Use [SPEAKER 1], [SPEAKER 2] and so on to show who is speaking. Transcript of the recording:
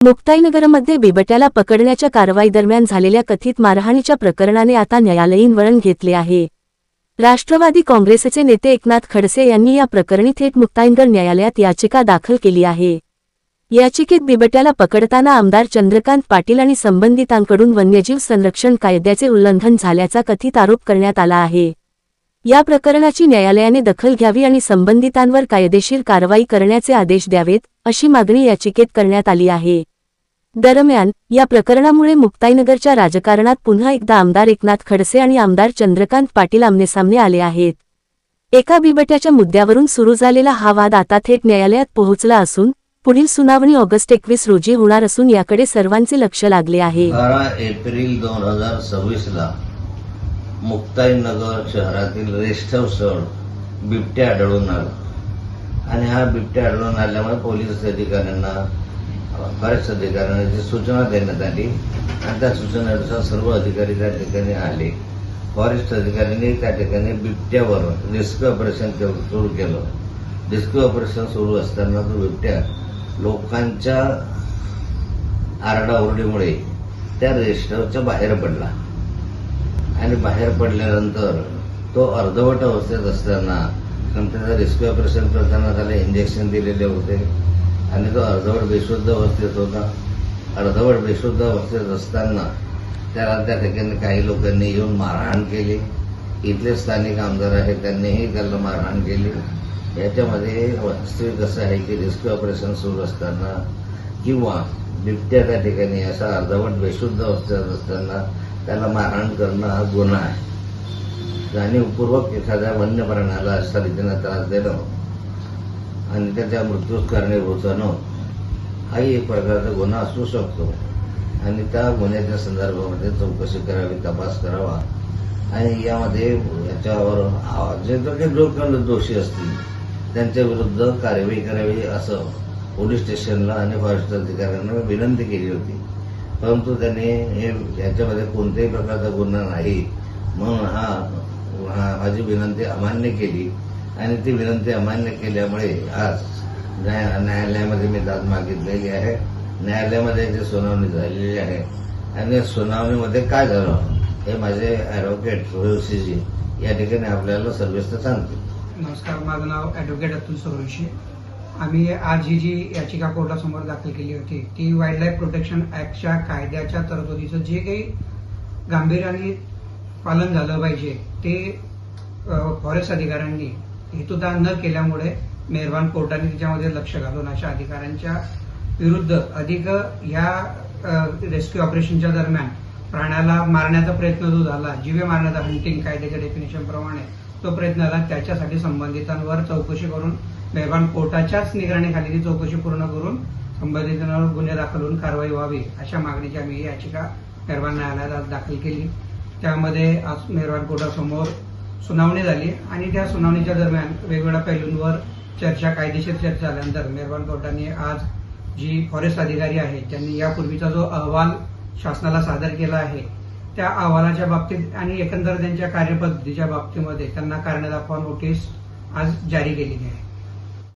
[SPEAKER 1] मुक्ताईनगरमध्ये बिबट्याला पकडण्याच्या कारवाईदरम्यान झालेल्या कथित मारहाणीच्या प्रकरणाने आता न्यायालयीन वळण घेतले आहे। राष्ट्रवादी काँग्रेसचे नेते एकनाथ खडसे यांनी या प्रकरणी थेट मुक्ताईनगर न्यायालयात याचिका दाखल केली आहे। याचिकेत बिबट्याला पकडताना आमदार चंद्रकांत पाटील आणि संबंधितांकडून वन्यजीव संरक्षण कायद्याचे उल्लंघन झाल्याचा कथित आरोप करण्यात आला आहे। या प्रकरणाची न्यायालयाने दखल घ्यावी आणि संबंधितांवर कायदेशीर कारवाई करण्याचे आदेश द्यावेत, अशी मागणी याचिकेत करण्यात आली आहे। दरम्यान, या प्रकरणामुळे मुक्ताईनगरच्या राजकारणात पुन्हा एकदा आमदार एकनाथ खडसे आणि आमदार चंद्रकांत पाटील आमनेसामने आले आहेत। एका बिबट्याच्या मुद्द्यावरून सुरू झालेला हा वाद आता थेट न्यायालयात पोहोचला असून पुढील सुनावणी ऑगस्ट 21 रोजी होणार असून याकडे सर्वांचे लक्ष लागले आहे।
[SPEAKER 2] 12 एप्रिल 2026 ला मुक्ताईनगर शहरातील रेस्ट हाऊसवर बिबट्या आढळून आला आणि हा बिबट्या आढळून आल्यामुळे पोलीस अधिकाऱ्यांना फॉरेस्ट अधिकाऱ्यांना जी सूचना देण्यात आली आणि त्या सूचनेनुसार सर्व अधिकारी त्या ठिकाणी आले। फॉरेस्ट अधिकाऱ्यांनी त्या ठिकाणी बिबट्यावर रेस्क्यू ऑपरेशन सुरू केलं। रेस्क्यू ऑपरेशन सुरू असताना तो बिबट्या लोकांच्या आरडाओरडीमुळे त्या रेस्ट हाऊसच्या बाहेर पडला आणि बाहेर पडल्यानंतर तो अर्धवट अवस्थेत असताना त्याचा रेस्क्यू ऑपरेशन करताना त्याला इंजेक्शन दिलेले होते आणि तो अर्धवट बेशुद्ध अवस्थेत होता। अर्धवट बेशुद्ध अवस्थेत असताना त्याला त्या ठिकाणी काही लोकांनी येऊन मारहाण केली। इथले स्थानिक आमदार आहेत त्यांनीही त्याला मारहाण केली। याच्यामध्ये वास्तविक असं आहे की रेस्क्यू ऑपरेशन सुरू असताना किंवा बिबट्या त्या ठिकाणी असा अर्धवट बेशुद्ध अवस्थेत असताना त्याला मारहाण करणं हा गुन्हा आहे। जाणीवपूर्वक एखाद्या वन्य प्राण्याला अशा रीतीने त्रास देणं आणि त्याच्या मृत्यूस कारणीभूत होणं हाही एक प्रकारचा गुन्हा असू शकतो आणि त्या गुन्ह्याच्या संदर्भामध्ये चौकशी करावी, तपास करावा आणि यामध्ये याच्यावर जे काही लोक दोषी असतील त्यांच्या विरुद्ध कारवाई करावी असं पोलीस स्टेशनला आणि फॉरेस्ट अधिकाऱ्यांना विनंती केली होती। परंतु त्यांनी याच्यामध्ये कोणत्याही प्रकारचा गुन्हा नाही म्हणून माझी विनंती अमान्य केली आणि ती विनंती अमान्य केल्यामुळे आज न्यायालयामध्ये मी दाद मागितलेली आहे। न्यायालयामध्ये याची सुनावणी झालेली आहे आणि या सुनावणीमध्ये काय झालं हे माझे ॲडव्होकेट सुरेशजी या ठिकाणी आपल्याला सविस्तर सांगतील।
[SPEAKER 3] नमस्कार, माझं नाव ॲडव्होकेट अतुल सुरेशी। आम्ही आज ही जी याचिका कोर्टासमोर दाखल केली होती ती वाईल्ड लाईफ प्रोटेक्शन ॲक्टच्या कायद्याच्या तरतुदीचं जे काही गांभीर्याने पालन झालं पाहिजे ते फॉरेस्ट अधिकाऱ्यांनी हेतुदान न केल्यामुळे मेहरबान कोर्टाने त्याच्यामध्ये लक्ष घालून अशा अधिकाऱ्यांच्या विरुद्ध अधिक या रेस्क्यू ऑपरेशनच्या दरम्यान प्राण्याला मारण्याचा प्रयत्न जो झाला, जीवे मारण्याचा हंटिंग कायद्याच्या डेफिनेशन प्रमाणे तो प्रयत्न झाला, त्याच्यासाठी संबंधितांवर चौकशी करून मेहरबान कोर्टाच्याच निगराणीखाली ती चौकशी पूर्ण करून संबंधितांवर गुन्हे दाखल होऊन कारवाई व्हावी अशा मागणीची आम्ही ही याचिका मेहरबान न्यायालयात दाखल केली। त्यामध्ये आज मेहरबान कोर्टासमोर सुनावणी झाली आणि त्या सुनावणीच्या दरम्यान वेगवेगळ्या पैलूंवर कायदेशीर चर्चा झाल्यानंतर मेहरबान कोर्टाने आज जी फॉरेस्ट अधिकारी आहेत त्यांनी यापूर्वीचा जो अहवाल शासनाला सादर केला आहे त्या अहवालाच्या बाबतीत आणि एकंदर त्यांच्या कार्यपद्धतीच्या बाबतीमध्ये त्यांना कारणे दाखवा नोटीस आज जारी केलेली आहे।